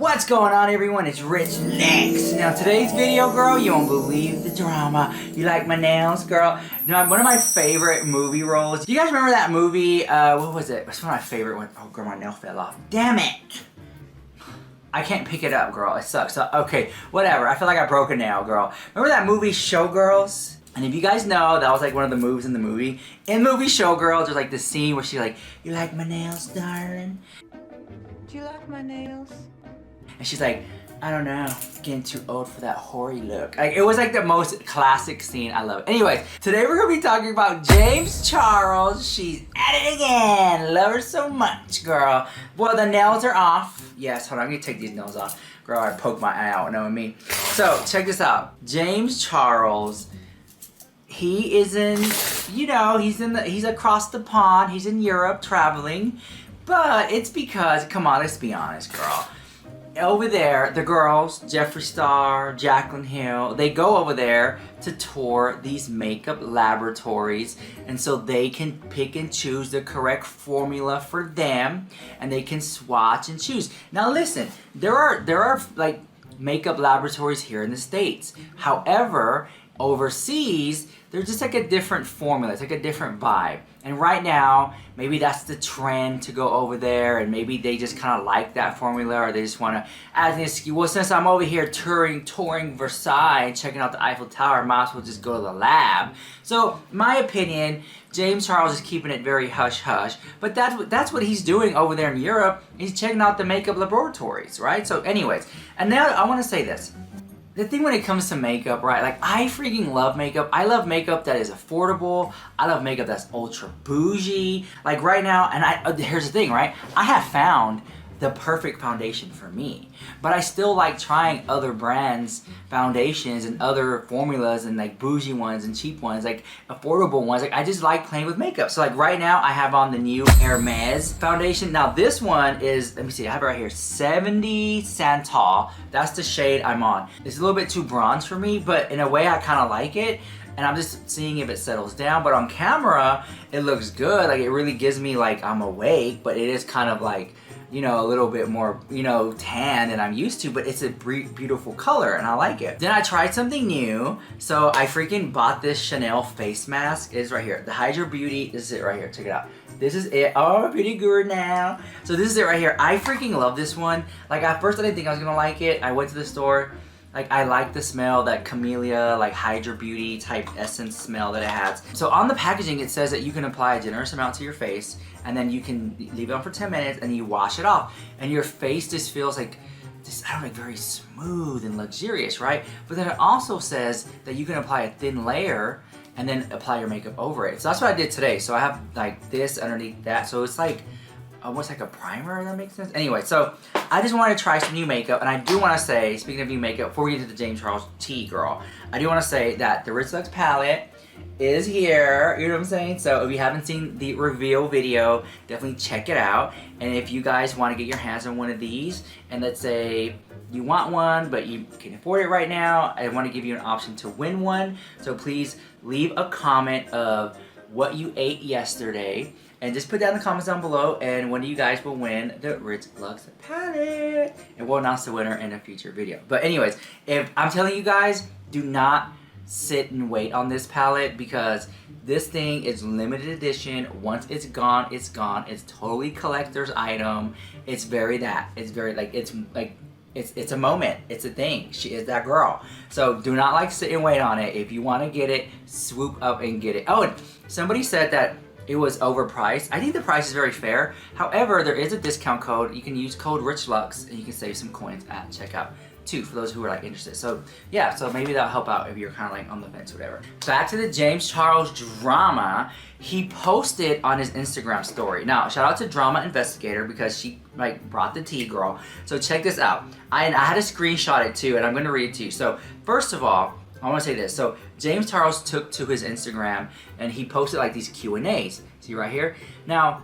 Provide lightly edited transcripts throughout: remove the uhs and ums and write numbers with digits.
What's going on, everyone? It's Rich Lex. Now today's video, girl, you won't believe the drama. You like my nails, girl? Now, one of my favorite movie roles. Do you guys remember that movie? What was it? It's one of my favorite ones. Oh, girl, my nail fell off. Damn it! I can't pick it up, girl. It sucks. Okay, whatever. I feel like I broke a nail, girl. Remember that movie Showgirls? And if you guys know, that was like one of the moves in the movie. In movie Showgirls, there's like this scene where she's like, "You like my nails, darling? Do you like my nails?" And she's like, "I don't know, getting too old for that hoary look." Like, it was like the most classic scene. I love it. Anyways, today we're gonna be talking about James Charles. She's at it again. Love her so much, girl. Well, the nails are off. Yes, hold on, I'm gonna take these nails off. Girl, I poked my eye out, know what I mean? So, check this out. James Charles, he is in, you know, he's across the pond. He's in Europe traveling. But it's because, come on, let's be honest, girl. Over there, the girls, Jeffree Star, Jaclyn Hill, they go over there to tour these makeup laboratories, and so they can pick and choose the correct formula for them, and they can swatch and choose. Now listen, there are like makeup laboratories here in the States. However, overseas, they're just like a different formula. It's like a different vibe. And right now, maybe that's the trend to go over there, and maybe they just kind of like that formula, or they just want to add an excuse. Well, since I'm over here touring Versailles and checking out the Eiffel Tower, I might as well just go to the lab. So, my opinion, James Charles is keeping it very hush-hush, but that's what he's doing over there in Europe. He's checking out the makeup laboratories, right? So anyways, and now I want to say this. The thing when it comes to makeup, right, like I freaking love makeup. I love makeup that is affordable. I love makeup that's ultra bougie. Like right now, and here's the thing, right? I have found the perfect foundation for me. But I still like trying other brands' foundations and other formulas and like bougie ones and cheap ones, like affordable ones. Like I just like playing with makeup. So like right now I have on the new Hermes foundation. Now this one is, let me see, I have it right here, 70 Santal. That's the shade I'm on. It's a little bit too bronze for me, but in a way I kind of like it. And I'm just seeing if it settles down. But on camera, it looks good. Like it really gives me like I'm awake, but it is kind of like, you know, a little bit more, you know, tan than I'm used to, but it's a beautiful color and I like it. Then I tried something new. So I freaking bought this Chanel face mask. It's right here. The Hydra Beauty, this is it right here. Check it out. This is it. Oh, beauty guru now. So this is it right here. I freaking love this one. Like at first I didn't think I was gonna like it. I went to the store. Like I like the smell, that camellia, like Hydra Beauty type essence smell that it has. So on the packaging it says that you can apply a generous amount to your face, and then you can leave it on for 10 minutes and you wash it off. And your face just feels like, just, I don't know, like very smooth and luxurious, right? But then it also says that you can apply a thin layer and then apply your makeup over it. So that's what I did today. So I have like this underneath that. So it's like almost like a primer, if that makes sense. Anyway, so I just want to try some new makeup, and I do want to say, speaking of new makeup, before we get to the James Charles tea, girl, I do want to say that the Rich Lex palette is here, you know what I'm saying? So if you haven't seen the reveal video, definitely check it out. And if you guys want to get your hands on one of these, and let's say you want one, but you can afford it right now, I want to give you an option to win one. So please leave a comment of what you ate yesterday, and just put that in the comments down below, and one of you guys will win the Rich Lex palette. And we'll announce the winner in a future video. But anyways, if I'm telling you guys, do not sit and wait on this palette, because this thing is limited edition. Once it's gone, it's gone. It's totally collector's item. It's very like, it's a moment. It's a thing. She is that girl. So do not like sit and wait on it. If you want to get it, swoop up and get it. Oh, and somebody said that it was overpriced. I think the price is very fair. However, there is a discount code. You can use code RICHLUX and you can save some coins at checkout too, for those who are like interested. So yeah, so maybe that'll help out if you're kind of like on the fence or whatever. Back to the James Charles drama. He posted on his Instagram story. Now, shout out to Drama Investigator, because she like brought the tea, girl. So check this out. I had to screenshot it too, and I'm gonna read it to you. So first of all, I want to say this. So James Charles took to his Instagram and he posted like these Q&As. See right here? Now,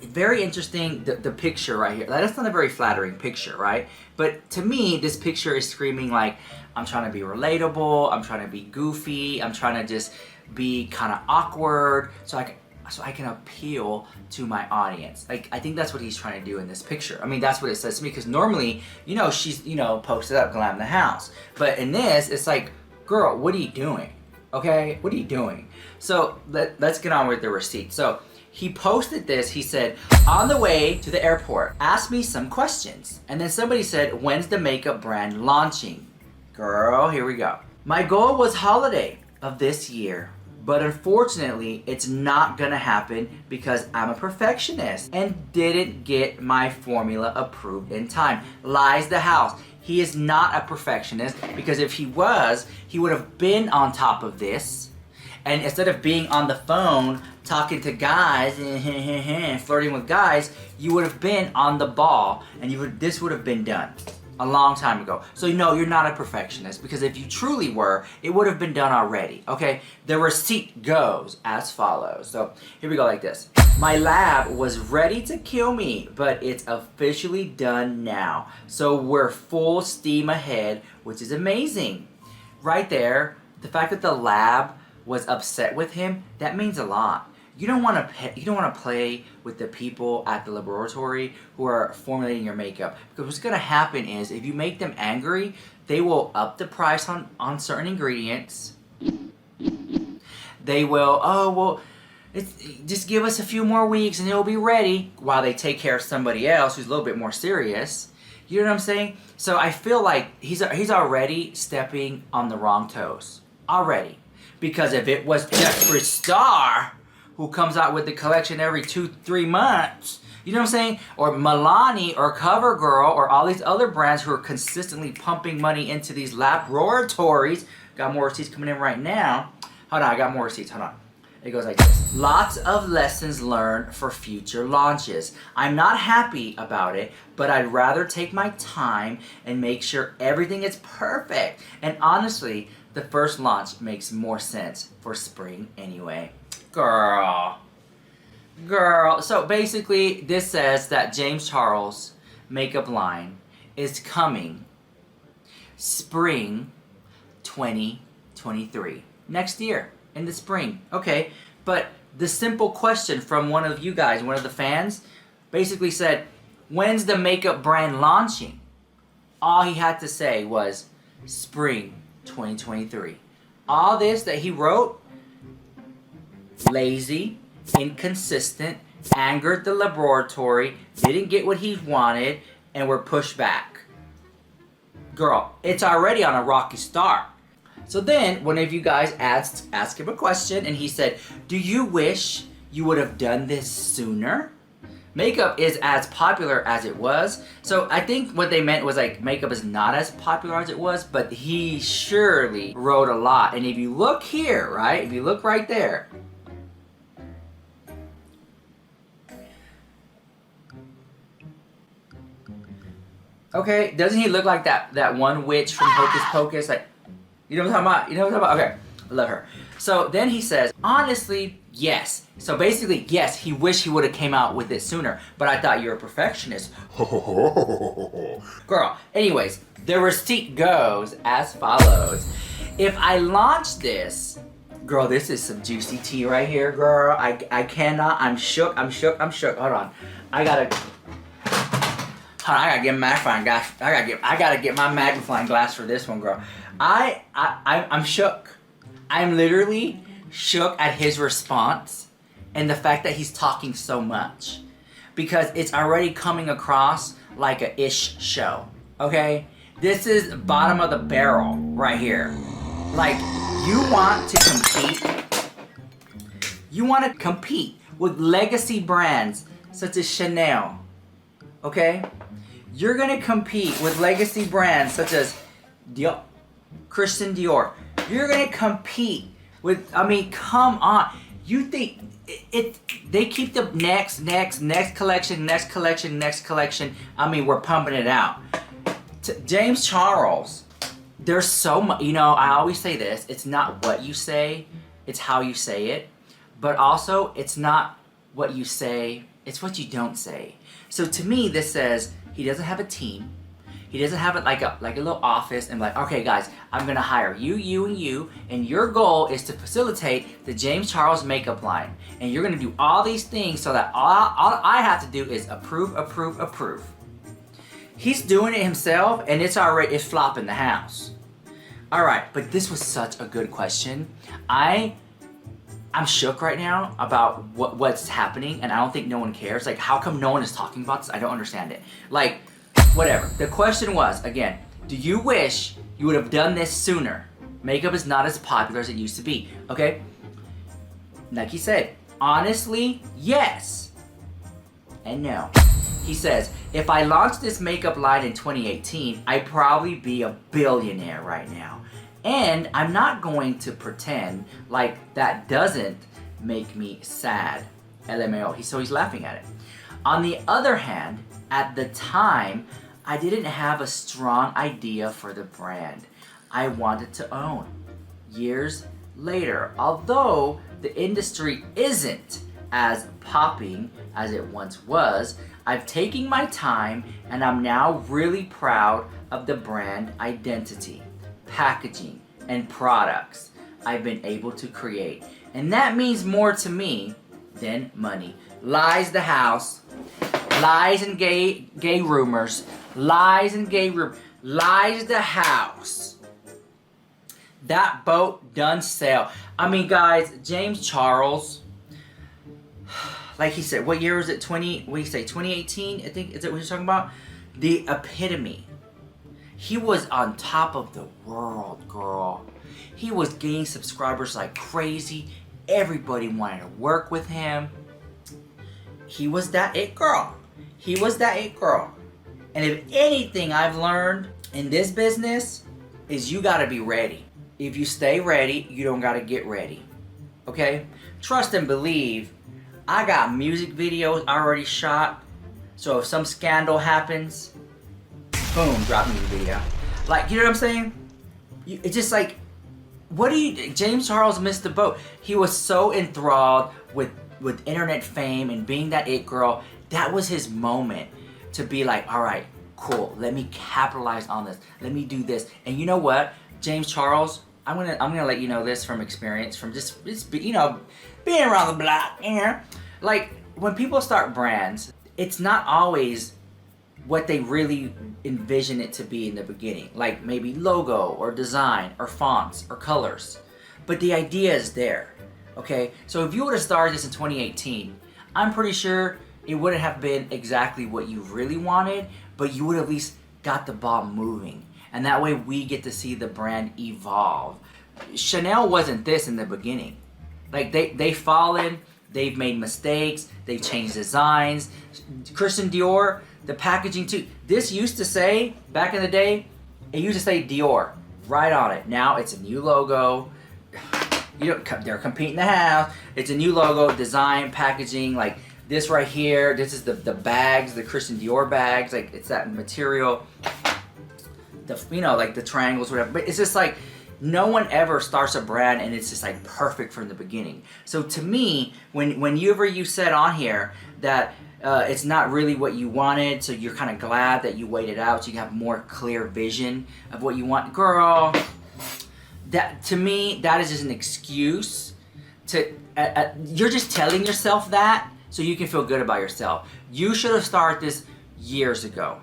very interesting, the picture right here. That's not a very flattering picture, right? But to me, this picture is screaming like, I'm trying to be relatable, I'm trying to be goofy, I'm trying to just be kind of awkward. So like, so I can appeal to my audience. Like, I think that's what he's trying to do in this picture. I mean, that's what it says to me, because normally, you know, she's, you know, posted up, glam the house. But in this, it's like, girl, what are you doing? Okay, what are you doing? So let's get on with the receipt. So he posted this, he said, on the way to the airport, ask me some questions. And then somebody said, when's the makeup brand launching? Girl, here we go. My goal was holiday of this year, but unfortunately, it's not gonna happen because I'm a perfectionist and didn't get my formula approved in time. Lies the house. He is not a perfectionist, because if he was, he would have been on top of this. And instead of being on the phone, talking to guys, flirting with guys, you would have been on the ball, and this would have been done a long time ago. So no, you're not a perfectionist, because if you truly were, it would have been done already, okay? The receipt goes as follows. So here we go, like this. My lab was ready to kill me, but it's officially done now. So we're full steam ahead, which is amazing. Right there, the fact that the lab was upset with him, that means a lot. You don't want to play with the people at the laboratory who are formulating your makeup, because what's going to happen is if you make them angry, they will up the price on certain ingredients. They will, oh well, just give us a few more weeks and it'll be ready, while they take care of somebody else who's a little bit more serious. You know what I'm saying? So I feel like he's already stepping on the wrong toes already, because if it was Jeffree Star, who comes out with the collection every 2-3 months, you know what I'm saying? Or Milani or CoverGirl or all these other brands who are consistently pumping money into these laboratories. Got more receipts coming in right now. Hold on, I got more receipts, hold on. It goes like this. Lots of lessons learned for future launches. I'm not happy about it, but I'd rather take my time and make sure everything is perfect. And honestly, the first launch makes more sense for spring anyway. Girl. So basically, this says that James Charles makeup line is coming spring 2023. Next year, in the spring. Okay, but the simple question from one of you guys, one of the fans, basically said, when's the makeup brand launching? All he had to say was spring 2023. All this that he wrote, lazy, inconsistent, angered the laboratory, didn't get what he wanted, and were pushed back. Girl, it's already on a rocky start. So then, one of you guys asked him a question, and he said, do you wish you would have done this sooner? Makeup is as popular as it was. So I think what they meant was like makeup is not as popular as it was, but he surely wrote a lot. And if you look here, right? If you look right there, okay, doesn't he look like that one witch from Hocus Pocus? Like, you know what I'm talking about? You know what I'm talking about? Okay, I love her. So then he says, honestly, yes. So basically, yes, he wished he would have came out with it sooner, but I thought you were a perfectionist. Girl, anyways, the receipt goes as follows. If I launch this, girl, this is some juicy tea right here, girl. I cannot, I'm shook. Hold on. I gotta get my magnifying glass. I gotta get my magnifying glass for this one, girl. I'm shook. I'm literally shook at his response and the fact that he's talking so much, because it's already coming across like a ish show. Okay, this is bottom of the barrel right here. Like, you want to compete. You want to compete with legacy brands such as Chanel. Okay. You're gonna compete with legacy brands such as Dior, Christian Dior. You're gonna compete with, I mean, come on. You think they keep the next collection. I mean, we're pumping it out. James Charles, there's so much, you know, I always say this, it's not what you say, it's how you say it. But also, it's not what you say, it's what you don't say. So to me, this says, he doesn't have a team. He doesn't have it like a little office and like, okay guys, I'm gonna hire you, you, and you, and your goal is to facilitate the James Charles makeup line. And you're gonna do all these things so that all I have to do is approve, approve, approve. He's doing it himself and it's flopping the house. Alright, but this was such a good question. I'm shook right now about what's happening, and I don't think no one cares. Like, how come no one is talking about this? I don't understand it. Like, whatever. The question was, again, do you wish you would have done this sooner? Makeup is not as popular as it used to be, okay? Like he said, honestly, yes and no. He says, if I launched this makeup line in 2018, I'd probably be a billionaire right now. And I'm not going to pretend like that doesn't make me sad. LMAO. So he's laughing at it. On the other hand, at the time, I didn't have a strong idea for the brand I wanted to own. Years later, although the industry isn't as popping as it once was, I've taken my time and I'm now really proud of the brand identity, packaging, and products I've been able to create. And that means more to me than money. Lies the house, lies and gay rumors, lies and lies the house. That boat done sail. I mean guys, James Charles, like he said, what year was it? 2018? I think, is it what you're talking about? The epitome. He was on top of the world, girl. He was gaining subscribers like crazy. Everybody wanted to work with him. He was that it girl. He was that it girl. And if anything I've learned in this business is you gotta be ready. If you stay ready, you don't gotta get ready. Okay? Trust and believe, I got music videos already shot. So if some scandal happens, boom, drop music video. Like, you know what I'm saying? It's just like, James Charles missed the boat. He was so enthralled with internet fame and being that it girl. That was his moment to be like, all right, cool, let me capitalize on this. Let me do this. And you know what? James Charles, I'm gonna let you know this from experience, from just you know, being around the block, you know? Like, when people start brands, it's not always what they really envision it to be in the beginning. Like maybe logo or design or fonts or colors. But the idea is there, okay? So if you would have started this in 2018, I'm pretty sure it wouldn't have been exactly what you really wanted, but you would have at least got the ball moving. And that way we get to see the brand evolve. Chanel wasn't this in the beginning. Like they've fallen, they've made mistakes, they've changed designs. Christian Dior, the packaging too. This used to say, back in the day, it used to say Dior right on it. Now it's a new logo. They're competing the house. It's a new logo, design, packaging, like this right here. This is the bags, the Christian Dior bags. Like it's that material. You know, like the triangles, whatever. But it's just like, no one ever starts a brand and it's just like perfect from the beginning. So to me, when you said on here that it's not really what you wanted, so you're kind of glad that you waited out so you have more clear vision of what you want, girl, that to me, that is just an excuse to, you're just telling yourself that so you can feel good about yourself. You should have started this years ago.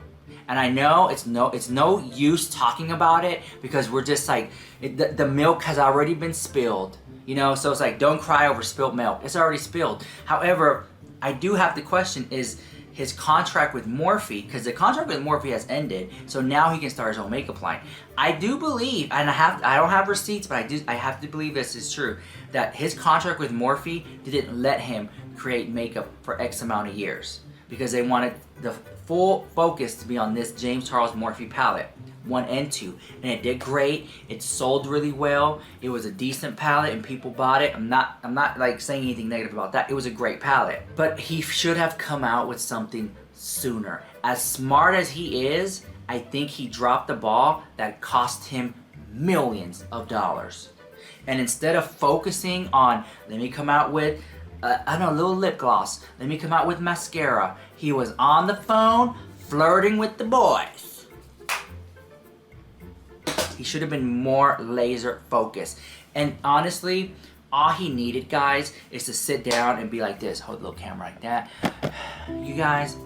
And I know it's no use talking about it because we're just like, the milk has already been spilled, you know? So it's like, don't cry over spilled milk. It's already spilled. However, I do have the question, is his contract with Morphe, because the contract with Morphe has ended, so now he can start his own makeup line. I do believe, and I don't have receipts, but I have to believe this is true, that his contract with Morphe didn't let him create makeup for X amount of years because they wanted the full focus to be on this James Charles Morphe palette, 1 and 2, and it did great. It sold really well. It was a decent palette and people bought it. I'm not like saying anything negative about that. It was a great palette, but he should have come out with something sooner. As smart as he is, I think he dropped the ball that cost him millions of dollars. And instead of focusing on, let me come out with I don't know, a little lip gloss, let me come out with mascara, he was on the phone flirting with the boys. He should have been more laser focused. And honestly, all he needed, guys, is to sit down and be like this. Hold the little camera like that. You guys,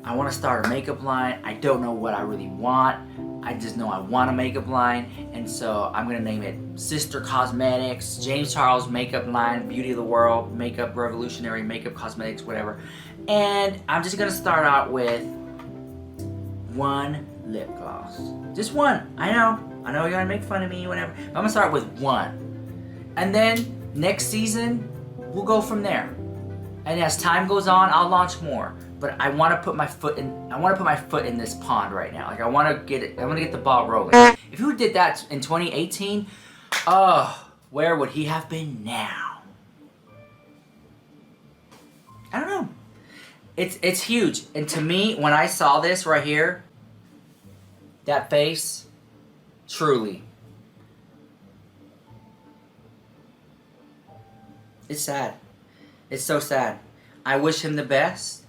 I want to start a makeup line. I don't know what I really want. I just know I want a makeup line. And so I'm going to name it Sister Cosmetics, James Charles Makeup Line, Beauty of the World, Makeup Revolutionary, Makeup Cosmetics, whatever. And I'm just going to start out with one lip gloss. Just one. I know you're going to make fun of me, whatever. But I'm going to start with one. And then next season, we'll go from there. And as time goes on, I'll launch more. But I want to put my foot in. I want to put my foot in this pond right now. Like I want to get it. I want to get the ball rolling. If he did that in 2018, oh, where would he have been now? I don't know. It's huge. And to me, when I saw this right here, that face, truly. It's sad. It's so sad. I wish him the best.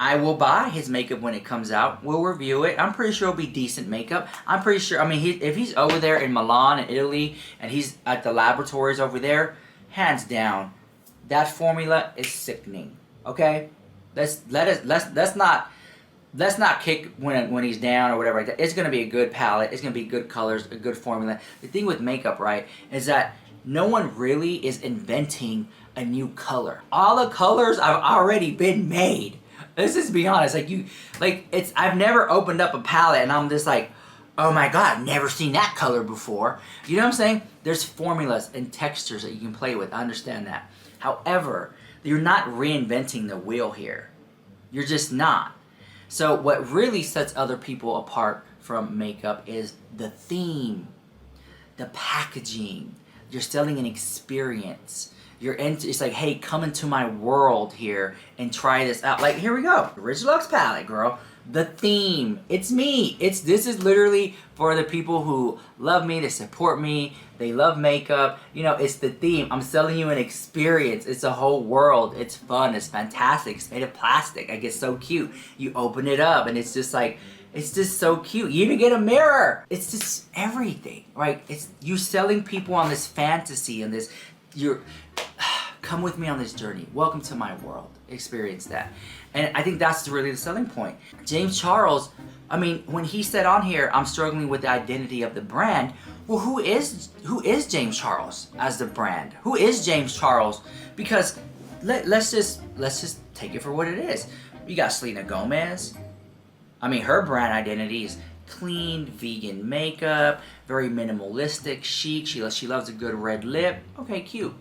I will buy his makeup when it comes out. We'll review it. I'm pretty sure it'll be decent makeup. I'm pretty sure, I mean, if he's over there in Milan, in Italy, and he's at the laboratories over there, hands down, that formula is sickening. Okay? Let's not kick when he's down or whatever like that. It's gonna be a good palette. It's gonna be good colors, a good formula. The thing with makeup, right, is that no one really is inventing a new color. All the colors have already been made. Let's just be honest. I've never opened up a palette and I'm just like, oh my God, I've never seen that color before. You know what I'm saying? There's formulas and textures that you can play with. I understand that. However, you're not reinventing the wheel here. You're just not. So what really sets other people apart from makeup is the theme, the packaging. You're selling an experience. It's like, hey, come into my world here and try this out. Like, here we go. Rich Lux palette, girl. The theme. It's me. This is literally for the people who love me, they support me, they love makeup. You know, it's the theme. I'm selling you an experience. It's a whole world. It's fun. It's fantastic. It's made of plastic. Like, it's so cute. You open it up and it's just like, it's just so cute. You even get a mirror. It's just everything, right? It's you selling people on this fantasy and this, come with me on this journey. Welcome to my world. Experience that. And I think that's really the selling point. James Charles, I mean, when he said on here, I'm struggling with the identity of the brand, well, who is James Charles as the brand? Who is James Charles? Because let's just take it for what it is. You got Selena Gomez. I mean, her brand identity is clean, vegan makeup, very minimalistic, chic. She loves a good red lip. Okay, cute.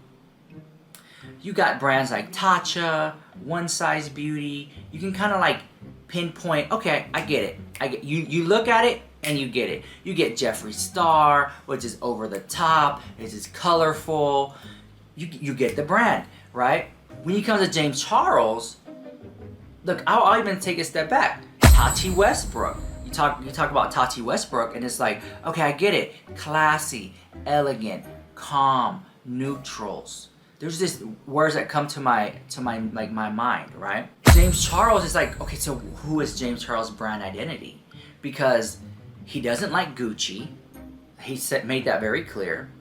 You got brands like Tatcha, One Size Beauty. You can kind of like pinpoint, okay, I get it. You look at it and you get it. You get Jeffree Star, which is over the top, it is colorful. You get the brand, right? When you come to James Charles, look, I'll even take a step back. Tati Westbrook. You talk about Tati Westbrook and it's like, okay, I get it. Classy, elegant, calm, neutrals. There's just words that come to my mind, right? James Charles is like, okay, so who is James Charles' brand identity? Because he doesn't like Gucci. He made that very clear.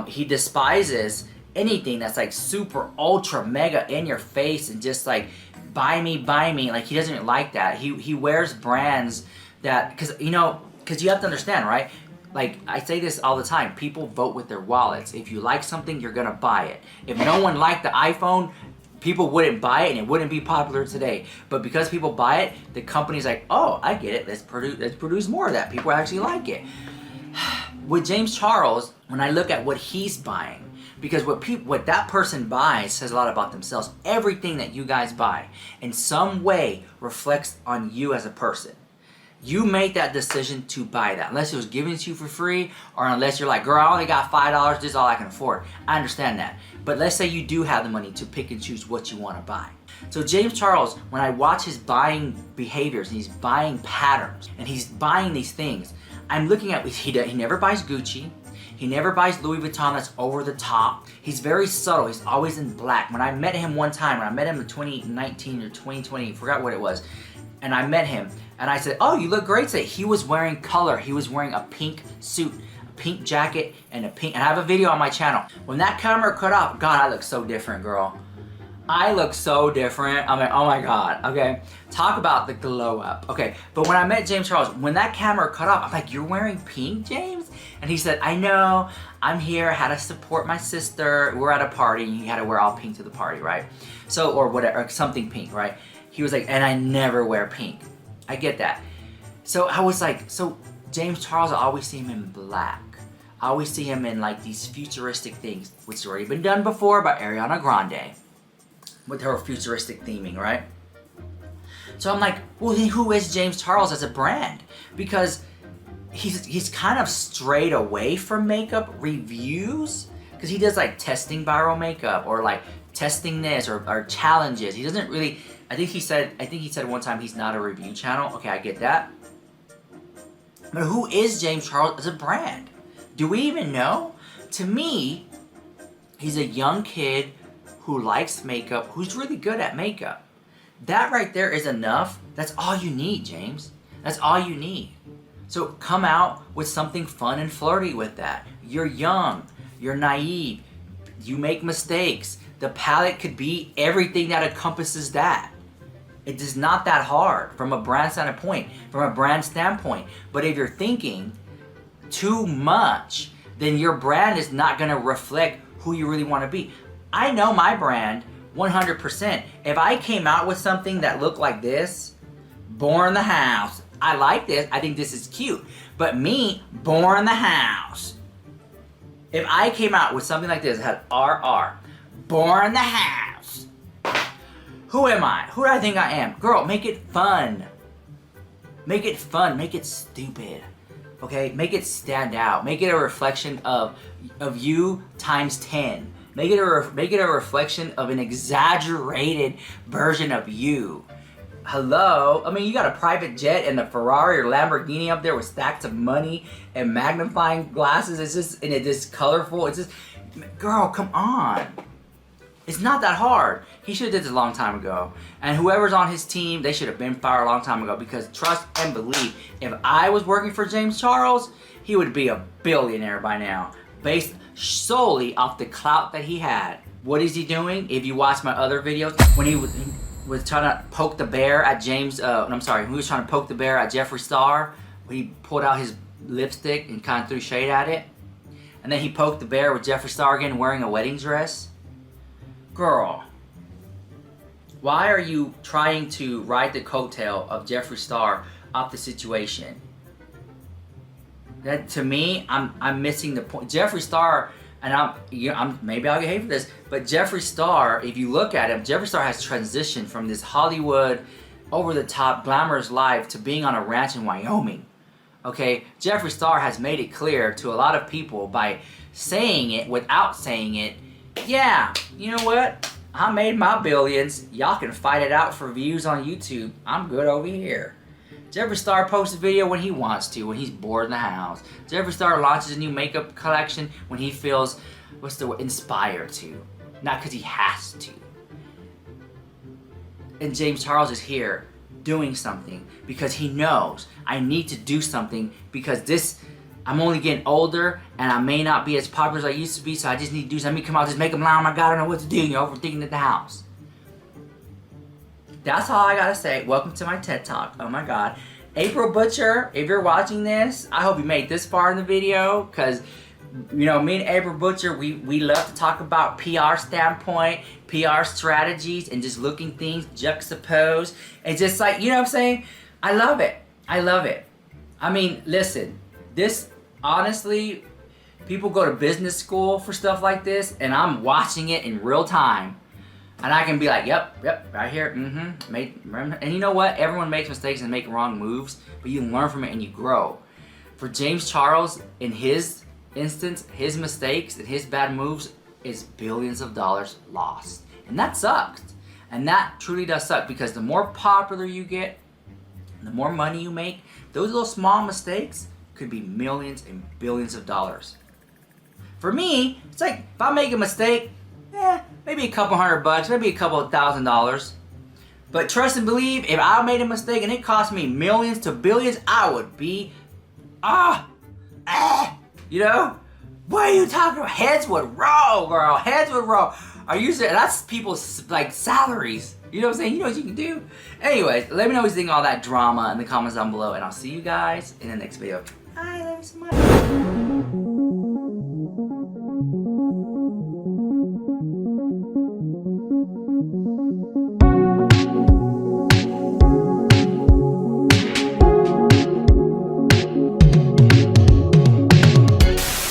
He despises anything that's like super ultra mega in your face and just like buy me. Like he doesn't like that. He wears brands that, because you have to understand, right? Like, I say this all the time, people vote with their wallets. If you like something, you're gonna buy it. If no one liked the iPhone, people wouldn't buy it and it wouldn't be popular today. But because people buy it, the company's like, oh, I get it, let's produce more of that. People actually like it. With James Charles, when I look at what he's buying, because what that person buys says a lot about themselves. Everything that you guys buy in some way reflects on you as a person. You made that decision to buy that. Unless it was given to you for free, or unless you're like, girl, I only got $5, this is all I can afford. I understand that. But let's say you do have the money to pick and choose what you want to buy. So James Charles, when I watch his buying behaviors and his buying patterns, and he's buying these things, I'm looking at, he never buys Gucci. He never buys Louis Vuitton that's over the top. He's very subtle. He's always in black. When I met him one time, when I met him in 2019 or 2020, I forgot what it was, and I met him, And I said, oh, you look great today. He was wearing color. He was wearing a pink suit, a pink jacket, and and I have a video on my channel. When that camera cut off, God, I look so different, girl. I look so different. I'm like, oh my God, okay? Talk about the glow up, okay? But when I met James Charles, when that camera cut off, I'm like, you're wearing pink, James? And he said, I know, I'm here, had to support my sister. We're at a party, and you had to wear all pink to the party, right? So, or whatever, or something pink, right? He was like, and I never wear pink. I get that. So I was like, so James Charles, I always see him in black. I always see him in like these futuristic things, which has already been done before by Ariana Grande with her futuristic theming, right? So I'm like, well, then who is James Charles as a brand? Because he's kind of strayed away from makeup reviews, because he does like testing viral makeup or like testing this or challenges. He doesn't really. I think he said one time he's not a review channel. Okay, I get that. But who is James Charles as a brand? Do we even know? To me, he's a young kid who likes makeup, who's really good at makeup. That right there is enough. That's all you need, James. That's all you need. So come out with something fun and flirty with that. You're young. You're naive. You make mistakes. The palette could be everything that encompasses that. It is not that hard from a brand standpoint. But if you're thinking too much, then your brand is not going to reflect who you really want to be. I know my brand 100%. If I came out with something that looked like this, born in the house, I like this, I think this is cute. But me, born in the house. If I came out with something like this that had RR, born in the house. Who am I? Who do I think I am? Girl, make it fun. Make it fun. Make it stupid. Okay? Make it stand out. Make it a reflection of you times 10. Make it a reflection of an exaggerated version of you. Hello? I mean, you got a private jet and a Ferrari or Lamborghini up there with stacks of money and magnifying glasses. And it's just colorful. It's just, girl, come on. It's not that hard. He should have did this a long time ago. And whoever's on his team, they should have been fired a long time ago, because trust and believe, if I was working for James Charles, he would be a billionaire by now, based solely off the clout that he had. What is he doing? If you watch my other videos, when he was trying to poke the bear at when he was trying to poke the bear at Jeffree Star, when he pulled out his lipstick and kind of threw shade at it. And then he poked the bear with Jeffree Star again wearing a wedding dress. Girl, why are you trying to ride the coattail of Jeffree Star off the situation? That, to me, I'm missing the point. Jeffree Star, and maybe I'll get hate for this, but Jeffree Star, if you look at him, Jeffree Star has transitioned from this Hollywood, over-the-top, glamorous life to being on a ranch in Wyoming. Okay, Jeffree Star has made it clear to a lot of people by saying it without saying it. Yeah, you know what? I made my billions. Y'all can fight it out for views on YouTube. I'm good over here. Jeffree Star posts a video when he wants to, when he's bored in the house. Jeffree Star launches a new makeup collection when he feels, inspired to. Not because he has to. And James Charles is here doing something because he knows I need to do something, because I'm only getting older and I may not be as popular as I used to be, so I just need to do something. Let me come out, just make them lie, oh my God, I don't know what to do. You're overthinking at the house. That's all I gotta say. Welcome to my TED Talk. Oh my God. April Butcher, if you're watching this, I hope you made this far in the video, because, you know, me and April Butcher, we love to talk about PR standpoint, PR strategies, and just looking things juxtaposed. And just like, you know what I'm saying? I love it. I love it. I mean, listen, this, honestly, people go to business school for stuff like this, and I'm watching it in real time. And I can be like, yep, right here, and you know what? Everyone makes mistakes and make wrong moves, but you learn from it and you grow. For James Charles, in his instance, his mistakes and his bad moves is billions of dollars lost. And that sucks. And that truly does suck, because the more popular you get, the more money you make, those little small mistakes could be millions and billions of dollars. For me, it's like, if I make a mistake, maybe a couple $100, maybe a couple $1,000. But trust and believe, if I made a mistake and it cost me millions to billions, I would be, you know? What are you talking about? Heads would roll, girl. Heads would roll. Are you saying that's people's like salaries? You know what I'm saying? You know what you can do. Anyways, let me know what you think of all that drama in the comments down below, and I'll see you guys in the next video. Bye. Love you so much.